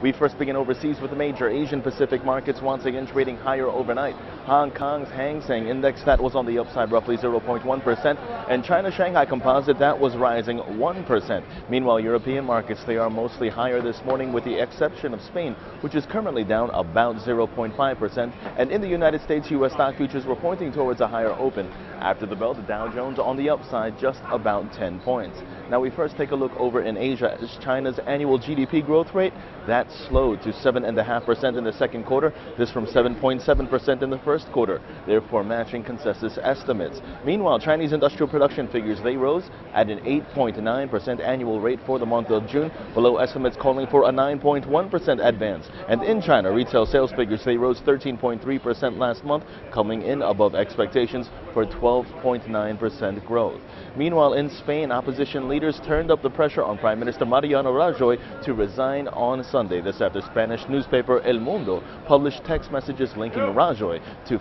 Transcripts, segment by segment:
We first begin overseas with the major Asian Pacific markets once again trading higher overnight. Hong Kong's Hang Seng Index, that was on the upside roughly 0.1%, and China's Shanghai Composite, that was rising 1%. Meanwhile, European markets, they are mostly higher this morning with the exception of Spain, which is currently down about 0.5%. And in the United States, U.S. stock futures were pointing towards a higher open. After the bell, the Dow Jones on the upside just about 10 points. Now we first take a look over in Asia. China's annual GDP growth rate, that slowed to 7.5% in the second quarter. This from 7.7% in the first quarter, therefore matching consensus estimates. Meanwhile, Chinese industrial production figures, they rose at an 8.9% annual rate for the month of June, below estimates calling for a 9.1% advance. And in China, retail sales figures, they rose 13.3% last month, coming in above expectations for 12.9% growth. Meanwhile, in Spain, opposition leaders turned up the pressure on Prime Minister Mariano Rajoy to resign on Sunday. This after Spanish newspaper El Mundo published text messages linking Rajoy to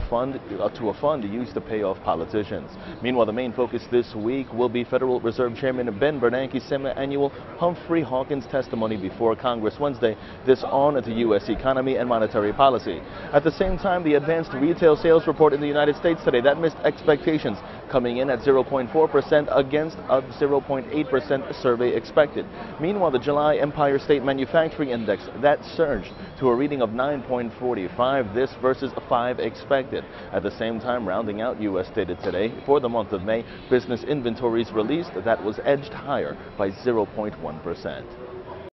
a fund used to pay off politicians. Meanwhile, the main focus this week will be Federal Reserve Chairman Ben Bernanke's semi-annual Humphrey Hawkins testimony before Congress Wednesday, this on the U.S. economy and monetary policy. At the same time, the advanced retail sales report in the United States today, that missed expectations, coming in at 0.4% against a 0.8% survey expected. Meanwhile, the July Empire State Manufacturing Index, that surged to a reading of 9.45, this versus 5 expected. At the same time, rounding out U.S. data today, for the month of May, business inventories released, that was edged higher by 0.1%.